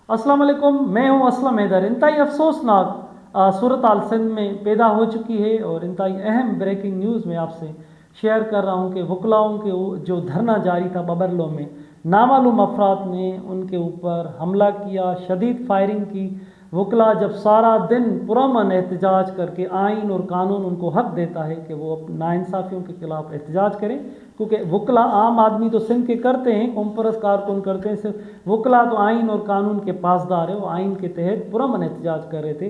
अस्सलाम वालेकुम, मैं हूं असलम हैदर। इंतहाई अफसोसनाक सूरत हाल सिंध में पैदा हो चुकी है और इंतहाई अहम ब्रेकिंग न्यूज़ में आपसे शेयर कर रहा हूं कि वकलाओं के जो धरना जारी था बबरलो में, नामालूम अफराद ने उनके ऊपर हमला किया, शदीद फायरिंग की। वकला जब सारा दिन पुरअमन एहतजाज करके आइन और कानून उनको हक देता है कि वो नाइंसाफ़ियों के ख़िलाफ़ एहतजाज करें, क्योंकि वकला आम आदमी तो सिंध के करते हैं, कॉम्परस कारकुन करते हैं, सिर्फ वकला तो आइन और कानून के पासदार है। वो आइन के तहत पुरअमन एहतजाज कर रहे थे।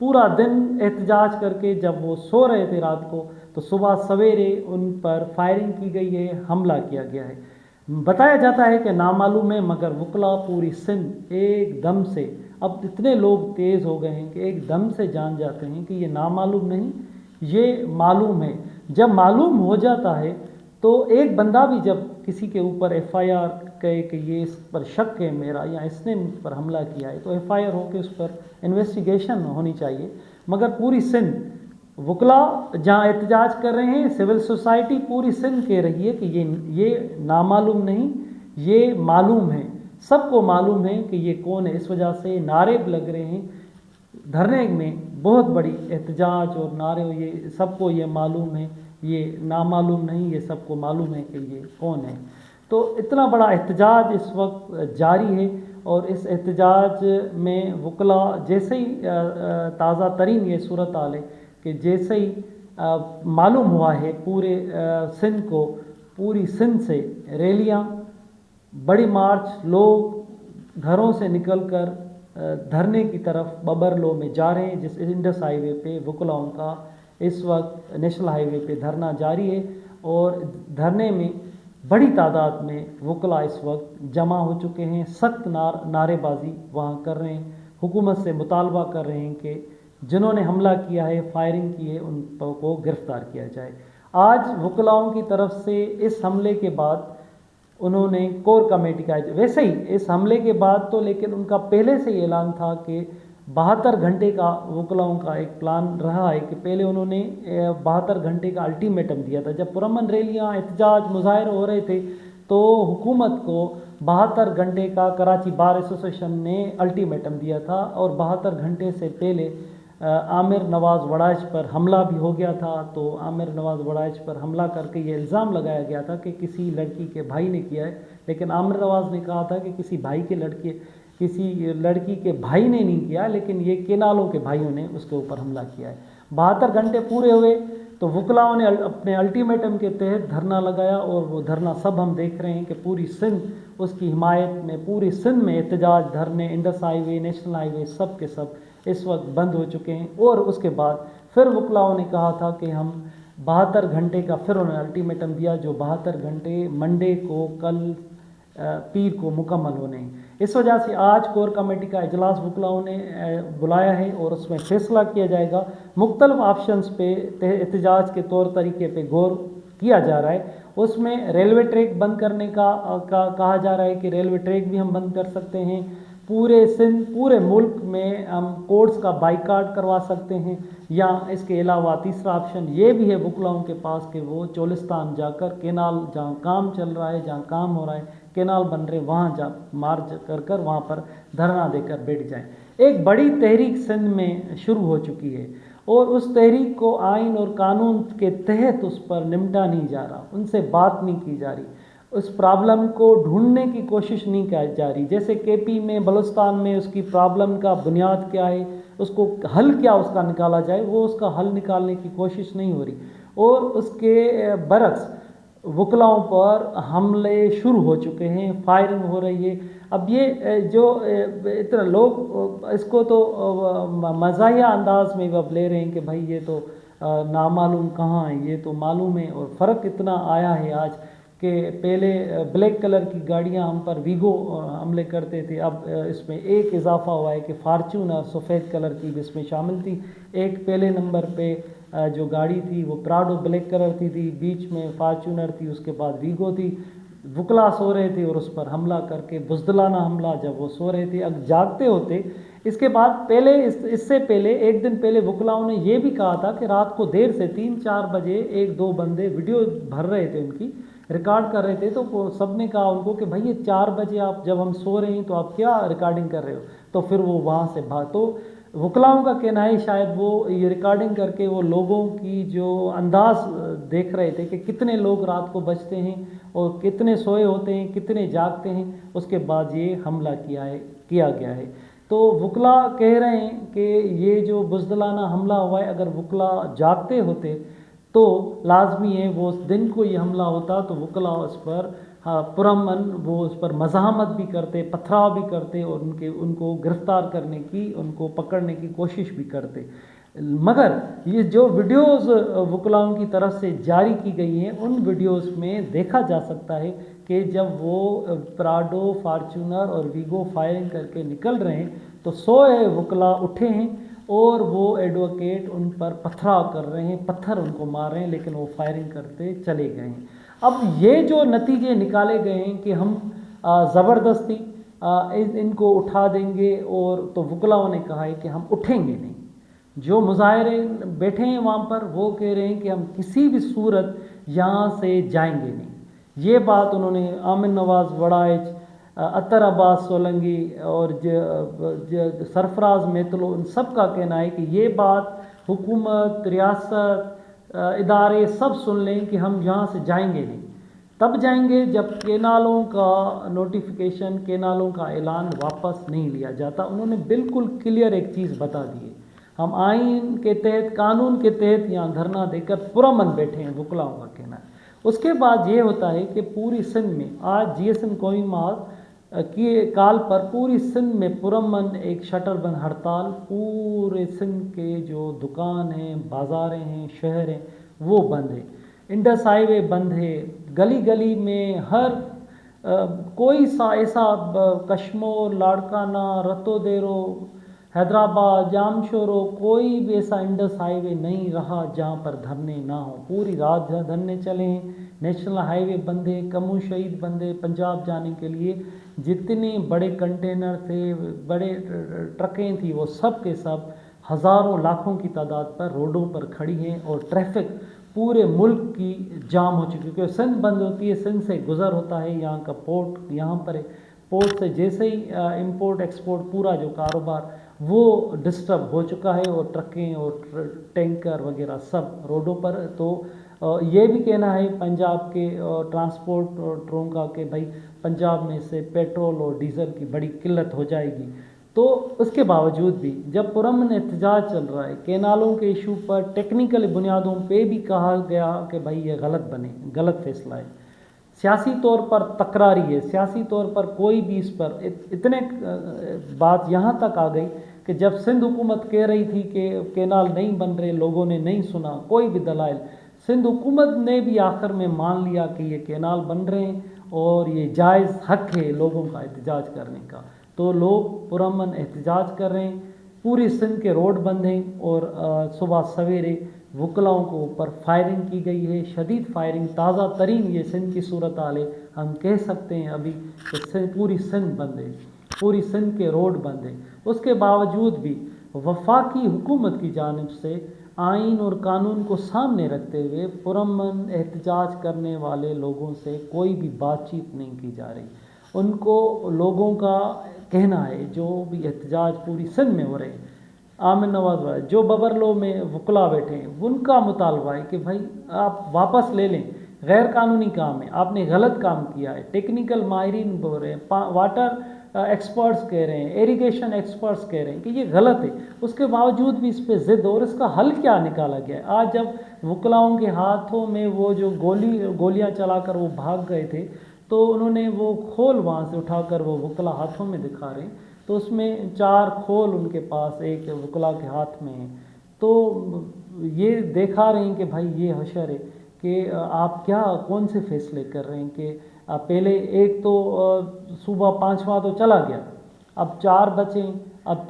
पूरा दिन एहतजाज करके जब वो सो रहे थे रात को, तो सुबह सवेरे उन पर फायरिंग की गई है, हमला किया गया है। बताया जाता है कि नामालूम है, मगर वकला पूरी सिंध एकदम से, अब इतने लोग तेज़ हो गए हैं कि एकदम से जान जाते हैं कि ये नामालूम नहीं, ये मालूम है। जब मालूम हो जाता है तो एक बंदा भी जब किसी के ऊपर एफआईआर कहे कि ये इस पर शक है मेरा या इसने मुझ पर हमला किया है, तो एफआईआर होकर उस पर इन्वेस्टिगेशन होनी चाहिए। मगर पूरी सिंध वकला जहाँ एहतजाज कर रहे हैं, सिविल सोसाइटी पूरी सिंध कह रही है कि ये नामालूम नहीं, ये मालूम है। सबको मालूम है कि ये कौन है। इस वजह से नारे लग रहे हैं, धरने में बहुत बड़ी एहतजाज और नारे, ये सबको ये मालूम है, ये नामालूम नहीं, ये सबको मालूम है कि ये कौन है। तो इतना बड़ा एहतजाज इस वक्त जारी है और इस एहतजाज में वकला जैसे ही ताज़ा तरीन ये सूरत हाल है कि जैसे ही मालूम हुआ है पूरे सिंध को, पूरी सिंध से रैलियाँ, बड़ी मार्च, लोग घरों से निकलकर धरने की तरफ बबरलो में जा रहे हैं, जिस इंडस हाईवे पे वकलाओं का इस वक्त नेशनल हाईवे पे धरना जारी है। और धरने में बड़ी तादाद में वकला इस वक्त जमा हो चुके हैं, सख्त नारेबाजी वहाँ कर रहे हैं, हुकूमत से मुतालबा कर रहे हैं कि जिन्होंने हमला किया है, फायरिंग की है, उन को गिरफ़्तार किया जाए। आज वकलाओं की तरफ से इस हमले के बाद उन्होंने कोर कमेटी का, वैसे ही इस हमले के बाद तो, लेकिन उनका पहले से ही ऐलान था कि 72 घंटे का वकलाओं का एक प्लान रहा है कि पहले उन्होंने 72 घंटे का अल्टीमेटम दिया था। जब पुरअमन रैलियाँ, एहतजाज, मुजाहरे हो रहे थे, तो हुकूमत को 72 घंटे का कराची बार एसोसिएशन ने अल्टीमेटम दिया था और 72 घंटे से पहले आमिर नवाज़ वड़ाइच पर हमला भी हो गया था। तो आमिर नवाज़ वड़ाइच पर हमला करके ये इल्ज़ाम लगाया गया था कि किसी लड़की के भाई ने किया है, लेकिन आमिर नवाज़ ने कहा था कि किसी लड़की के भाई ने नहीं किया, लेकिन ये केनालों के भाइयों ने उसके ऊपर हमला किया है। 72 घंटे पूरे हुए तो वकलाओं ने अपने अल्टीमेटम के तहत धरना लगाया और वो धरना सब हम देख रहे हैं कि पूरी सिंध उसकी हिमायत में, पूरी सिंध में एहतजाज, धरने, इंडस हाईवे, नेशनल हाईवे, सब के सब इस वक्त बंद हो चुके हैं। और उसके बाद फिर वकलाओं ने कहा था कि हम 72 घंटे का फिर उन्होंने अल्टीमेटम दिया, जो 72 घंटे मंडे को, कल पीर को मुकम्मल होने हैं। इस वजह से आज कोर कमेटी का इजलास वकलाओं ने बुलाया है और उसमें फ़ैसला किया जाएगा। मुख्तलिफ ऑप्शंस पे एहतजाज के तौर तरीके पे गौर किया जा रहा है। उसमें रेलवे ट्रैक बंद करने का कहा जा रहा है कि रेलवे ट्रैक भी हम बंद कर सकते हैं। पूरे सिंध, पूरे मुल्क में हम कोर्ट्स का बाइकाट करवा सकते हैं। या इसके अलावा तीसरा ऑप्शन ये भी है वकलाओं के पास कि वो चोलिस्तान जाकर केनाल, जहाँ काम चल रहा है, जहाँ काम हो रहा है, केनाल बन रहे, वहाँ जा मार्च कर वहाँ पर धरना देकर बैठ जाएं। एक बड़ी तहरीक सिंध में शुरू हो चुकी है और उस तहरीक को आइन और कानून के तहत उस पर निपटा नहीं जा रहा, उनसे बात नहीं की जा रही, उस प्रॉब्लम को ढूंढने की कोशिश नहीं की जा रही। जैसे केपी में, बलूचिस्तान में उसकी प्रॉब्लम का बुनियाद क्या है, उसको हल क्या उसका निकाला जाए, वो उसका हल निकालने की कोशिश नहीं हो रही। और उसके बरक्स वकलाओं पर हमले शुरू हो चुके हैं, फायरिंग हो रही है। अब ये जो इतना लोग इसको तो मज़ाहिया अंदाज में अब ले रहे हैं कि भाई ये तो नामालूम कहाँ है, ये तो मालूम है। और फ़र्क इतना आया है आज कि पहले ब्लैक कलर की गाड़ियाँ हम पर वीगो हमले करते थे, अब इसमें एक इजाफा हुआ है कि फार्चूनर सफ़ेद कलर की भी इसमें शामिल थी। एक पहले नंबर पे जो गाड़ी थी वो प्राडो ब्लैक कलर की थी, बीच में फार्चूनर थी, उसके बाद वीगो थी। वकला सो रहे थे और उस पर हमला करके, बुज़दिलाना हमला, जब वो सो रहे थे, अब जागते होते। इसके बाद पहले इससे पहले एक दिन पहले वकलाओं ने ये भी कहा था कि रात को देर से 3-4 बजे 1-2 बंदे वीडियो भर रहे थे उनकी रिकॉर्ड कर रहे थे तो सब ने कहा उनको कि भाई ये 4 बजे आप जब हम सो रहे हैं तो आप क्या रिकॉर्डिंग कर रहे हो, तो फिर वो वहाँ से भाग। तो वकलाओं का कहना है शायद वो ये रिकॉर्डिंग करके वो लोगों की जो अंदाज देख रहे थे कि कितने लोग रात को बचते हैं और कितने सोए होते हैं, कितने जागते हैं, उसके बाद ये हमला किया गया है। तो वकला कह रहे हैं कि ये जो बुज़दिलाना हमला हुआ है, अगर वकला जागते होते तो लाजमी है वो उस दिन को ये हमला होता तो वकला उस पर पुरअमन वो उस पर मज़ाहमत भी करते, पथराव भी करते और उनको गिरफ़्तार करने की, उनको पकड़ने की कोशिश भी करते। मगर ये जो वीडियोज़ वकलाओं की तरफ से जारी की गई हैं, उन वीडियोज़ में देखा जा सकता है कि जब वो प्राडो, फार्चूनर और वीगो फायरिंग करके निकल रहे हैं तो सोए वकला उठे हैं और वो एडवोकेट उन पर पथराव कर रहे हैं, पत्थर उनको मार रहे हैं, लेकिन वो फायरिंग करते चले गए हैं। अब ये जो नतीजे निकाले गए हैं कि हम ज़बरदस्ती इनको उठा देंगे, और तो वकलाओं ने कहा है कि हम उठेंगे नहीं। जो मुजाहिरे बैठे हैं वहाँ पर वो कह रहे हैं कि हम किसी भी सूरत यहाँ से जाएंगे नहीं। ये बात उन्होंने आमिर नवाज़ वड़ाइच, अतर अब्बास सोलंकी और सरफराज मेतलो, उन सब का कहना है कि ये बात हुकूमत, रियासत, इदारे सब सुन लें कि हम यहाँ से जाएंगे नहीं। तब जाएंगे जब केनालों का नोटिफिकेशन, केनालों का ऐलान वापस नहीं लिया जाता। उन्होंने बिल्कुल क्लियर एक चीज़ बता दी है, हम आइन के तहत, कानून के तहत यहाँ धरना देकर पुरअमन बैठे हैं, वकलाओं का कहना है। उसके बाद ये होता है कि पूरी सिंध में आज GSM कोहिमा की काल पर पूरी सिंध में पुरअमन एक शटर बंद हड़ताल, पूरे सिंध के जो दुकान हैं, बाज़ारें हैं, शहर हैं, वो बंद है। इंडस हाईवे बंद है, गली गली में हर कोई सा ऐसा कश्मोर, लाड़काना, रतोदेरो, हैदराबाद, जामशोरो, कोई भी ऐसा इंडस हाईवे नहीं रहा जहाँ पर धरने ना हो। पूरी रात धरने चले हैं। नेशनल हाईवे बंद है, कमू शहीद बंद है। पंजाब जाने के लिए जितने बड़े कंटेनर थे, बड़े ट्रकें थी, वो सब के सब हज़ारों लाखों की तादाद पर रोडों पर खड़ी हैं और ट्रैफिक पूरे मुल्क की जाम हो चुकी है। क्योंकि सिंध बंद होती है, सिंध से गुज़र होता है, यहाँ का पोर्ट यहाँ पर है। पोर्ट से जैसे ही इंपोर्ट एक्सपोर्ट पूरा जो कारोबार वो डिस्टर्ब हो चुका है और ट्रकें और टैंकर वगैरह सब रोडों पर। तो ये भी कहना है पंजाब के ट्रांसपोर्टरों का कि भाई पंजाब में से पेट्रोल और डीजल की बड़ी किल्लत हो जाएगी। तो उसके बावजूद भी जब पुरअमन एहतजाज चल रहा है, केनालों के इशू पर टेक्निकल बुनियादों पे भी कहा गया कि भाई ये गलत फैसला है, सियासी तौर पर तकरारी है, सियासी तौर पर कोई भी इस पर इतने बात यहाँ तक आ गई कि जब सिंध हुकूमत कह रही थी कि केनाल नहीं बन रहे, लोगों ने नहीं सुना कोई भी दलाइल। सिंध हुकूमत ने भी आखिर में मान लिया कि ये केनाल बन रहे हैं और ये जायज़ हक है लोगों का एहतजाज करने का। तो लोग पुरअमन एहतजाज कर रहे हैं, पूरी सिंध के रोड बंद हैं और सुबह सवेरे वकलाओं को ऊपर फायरिंग की गई है, शदीद फायरिंग। ताज़ा तरीन ये सिंध की सूरत हाल है, हम कह सकते हैं अभी कि पूरी सिंध बंद है, पूरी सिंध के रोड बंद है। उसके बावजूद भी वफाकी हुकूमत की जानिब से आइन और कानून को सामने रखते हुए पुरअमन एहतजाज करने वाले लोगों से कोई भी बातचीत नहीं की जा रही। उनको लोगों का कहना है जो भी एहतजाज पूरी सिंध में हो रहे हैं, आमिर नवाज़ जो बबरलो में वकला बैठे हैं, उनका मुतालबा है कि भाई आप वापस ले लें, गैर कानूनी काम है, आपने गलत काम किया है। टेक्निकल माहिरीन बोल रहे हैं, वाटर एक्सपर्ट्स कह रहे हैं, इरिगेशन एक्सपर्ट्स कह रहे हैं कि ये गलत है। उसके बावजूद भी इस पर ज़िद, और इसका हल क्या निकाला गया है। आज जब वकलाओं के हाथों में वो जो गोलियां चलाकर वो भाग गए थे, तो उन्होंने वो खोल वहाँ से उठाकर वो वकला हाथों में दिखा रहे हैं, तो उसमें 4 खोल उनके पास एक वकला के हाथ में है। तो ये दिखा रहे हैं कि भाई ये हशर है कि आप क्या कौन से फैसले कर रहे हैं कि पहले एक तो सुबह 5वां तो चला गया, अब 4 बचे, अब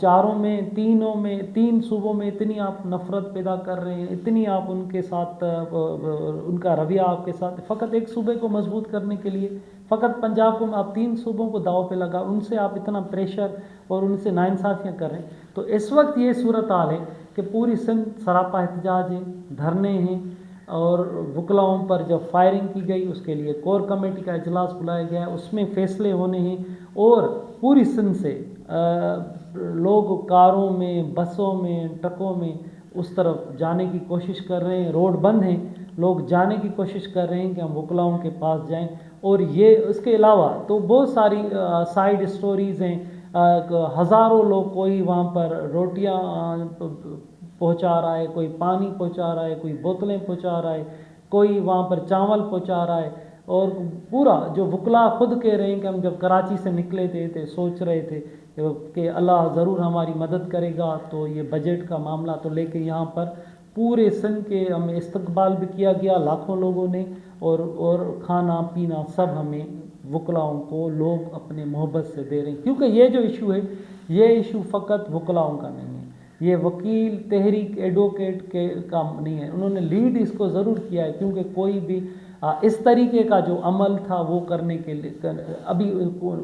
तीन सूबों में इतनी आप नफ़रत पैदा कर रहे हैं, इतनी आप उनके साथ उनका रवैया आपके साथ, फ़कत एक सूबे को मजबूत करने के लिए, फ़कत पंजाब को आप 3 सूबों को दाव पे लगा, उनसे आप इतना प्रेशर और उनसे नाइंसाफ़ियाँ कर रहे हैं। तो इस वक्त ये सूरत हाल है कि पूरी सिंध सरापा एहतजाज है, धरने हैं, और वकलाओं पर जब फायरिंग की गई उसके लिए कोर कमेटी का इजलास बुलाया गया, उसमें फैसले होने हैं। और पूरी सिंध से लोग कारों में, बसों में, ट्रकों में उस तरफ जाने की कोशिश कर रहे हैं। रोड बंद हैं, लोग जाने की कोशिश कर रहे हैं कि हम वकलाओं के पास जाएं। और ये इसके अलावा तो बहुत सारी साइड स्टोरीज़ हैं। हज़ारों लोग, कोई वहाँ पर रोटियाँ पहुंचा रहा है, कोई पानी पहुंचा रहा है, कोई बोतलें पहुंचा रहा है, कोई वहाँ पर चावल पहुंचा रहा है। और पूरा जो वकला खुद कह रहे हैं कि हम जब कराची से निकले थे सोच रहे थे कि अल्लाह ज़रूर हमारी मदद करेगा, तो ये बजट का मामला तो लेके यहाँ पर पूरे सिंध के हमें इस्तकबाल भी किया गया लाखों लोगों ने। और खाना पीना सब हमें वकलाओं को लोग अपने मोहब्बत से दे रहे हैं, क्योंकि ये जो इशू है ये इशू फ़कत वकलाओं का नहीं है, ये वकील, तहरीक, एडवोकेट के काम नहीं है। उन्होंने लीड इसको ज़रूर किया है, क्योंकि कोई भी इस तरीके का जो अमल था वो करने के लिए अभी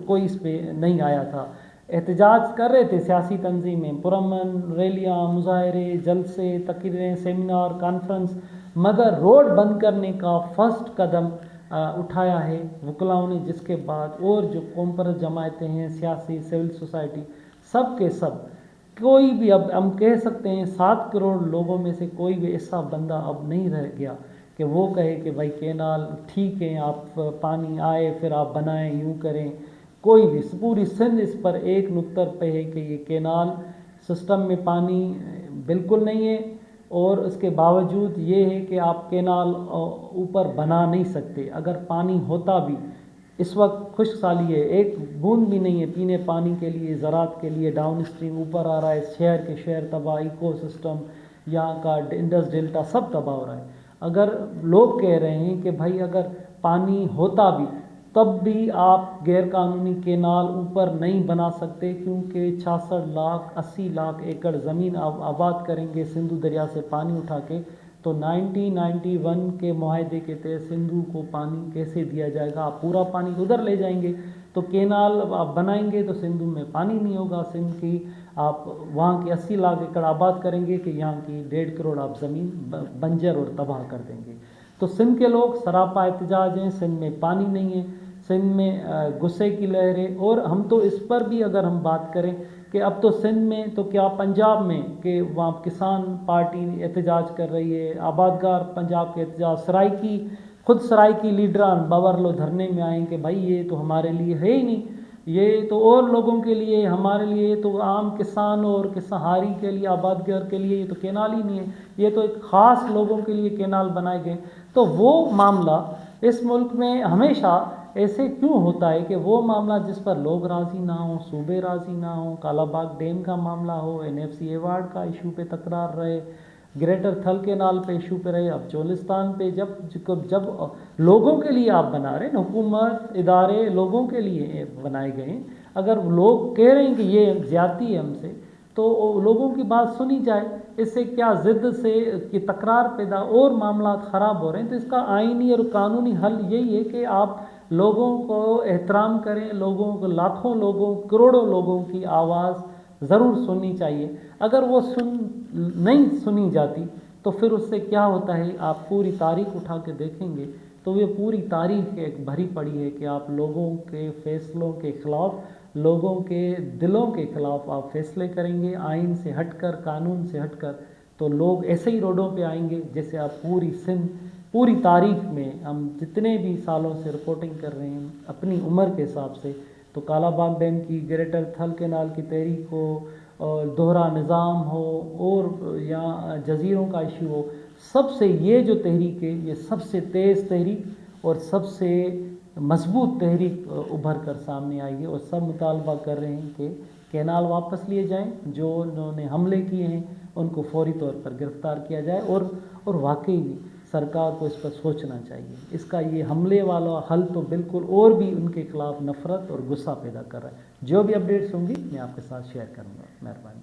कोई इस पर नहीं आया था। एहतजाज कर रहे थे सियासी तंजीमें, पुरअमन रैलियाँ, मुजाहरे, जलसे, तकरीरें, सेमिनार, कॉन्फ्रेंस, मगर रोड बंद करने का फर्स्ट कदम उठाया है वकलाओं ने, जिसके बाद और जो कॉम्परस जमायतें हैं, सियासी, सिविल सोसाइटी, सब के सब, कोई भी, अब हम कह सकते हैं 7 करोड़ लोगों में से कोई भी ऐसा बंदा अब नहीं रह गया कि वो कहे कि भाई कैनाल ठीक है, आप पानी आए फिर आप बनाएं, यूँ करें। कोई भी, पूरी सिंध इस पर एक नुक्तर पे है कि ये कैनाल सिस्टम में पानी बिल्कुल नहीं है, और इसके बावजूद ये है कि आप कैनाल ऊपर बना नहीं सकते। अगर पानी होता भी, इस वक्त खुश्क साली है, एक बूंद भी नहीं है पीने पानी के लिए, ज़रात के लिए। डाउन स्ट्रीम ऊपर आ रहा है, शहर के शहर तबाह, इको सिस्टम यहाँ का, इंडस डेल्टा सब तबाह हो रहा है। अगर लोग कह रहे हैं कि भाई अगर पानी होता भी तब भी आप गैरकानूनी कैनाल ऊपर नहीं बना सकते, क्योंकि 66 लाख 80 लाख एकड़ ज़मीन आप आबाद करेंगे सिंधु दरिया से पानी उठा के, तो 1991 के मुआहदे के तहत सिंधु को पानी कैसे दिया जाएगा? आप पूरा पानी उधर ले जाएंगे, तो कैनाल आप बनाएंगे तो सिंधु में पानी नहीं होगा। सिंध की आप वहाँ की 80 लाख एकड़ आबाद करेंगे कि यहाँ की 1.5 करोड़ आप ज़मीन बंजर और तबाह कर देंगे। तो सिंध के लोग सरापा एहतजाज हैं, सिंध में पानी नहीं है, सिंध में गुस्से की लहरें। और हम तो इस पर भी अगर हम बात करें कि अब तो सिंध में, तो क्या पंजाब में, कि वहाँ किसान पार्टी एहतजाज कर रही है, आबादगार पंजाब के एहतजाज, सराइकी, खुद सराइकी लीडरान बाबर लो धरने में आए कि भाई ये तो हमारे लिए है ही नहीं, ये तो और लोगों के लिए, हमारे लिए तो आम किसान और किसाहारी के लिए, आबादगार के लिए ये तो कैनाल ही नहीं है, ये तो एक ख़ास लोगों के लिए कैनाल बनाए गए। तो वो मामला इस मुल्क में हमेशा ऐसे क्यों होता है कि वो मामला जिस पर लोग राज़ी ना हो, सूबे राज़ी ना हो, कालाबाग डैम का मामला हो, NFC अवार्ड का इशू पे तकरार रहे, ग्रेटर थल कैनाल पे इशू पे रहे, अब चोलिस्तान पे जब लोगों के लिए आप बना रहे हैं, हुकूमत इदारे लोगों के लिए बनाए गए हैं, अगर लोग कह रहे हैं कि ये ज़्यादती है हमसे, तो लोगों की बात सुनी जाए। इससे क्या ज़िद से कि तकरार पैदा और मामला ख़राब हो रहे हैं। तो इसका आइनी और कानूनी हल यही है कि आप लोगों को एहतराम करें, लोगों को, लाखों लोगों, करोड़ों लोगों की आवाज़ ज़रूर सुननी चाहिए। अगर वो नहीं सुनी जाती तो फिर उससे क्या होता है, आप पूरी तारीख उठा के देखेंगे तो ये पूरी तारीख एक भरी पड़ी है कि आप लोगों के फ़ैसलों के ख़िलाफ़, लोगों के दिलों के ख़िलाफ़ आप फैसले करेंगे, आइन से हटकर, कानून से हटकर, तो लोग ऐसे ही रोडों पे आएंगे जैसे आप पूरी सिंध, पूरी तारीख में हम जितने भी सालों से रिपोर्टिंग कर रहे हैं अपनी उम्र के हिसाब से, तो कालाबाग डैम की, ग्रेटर थल कैनाल की तहरीक हो, और दोहरा निज़ाम हो, और या जजीरों का इशू हो, सबसे ये जो तहरीक है ये सबसे तेज़ तहरीक और सबसे मजबूत तहरीक उभर कर सामने आई है। और सब मुतालबा कर रहे हैं कि कैनाल वापस लिए जाएं, जो उन्होंने हमले किए हैं उनको फौरी तौर पर गिरफ़्तार किया जाए, और वाकई भी सरकार को इस पर सोचना चाहिए। इसका ये हमले वाला हल तो बिल्कुल और भी उनके खिलाफ नफ़रत और गुस्सा पैदा कर रहा है। जो भी अपडेट्स होंगी मैं आपके साथ शेयर करूँगा। मेहरबानी।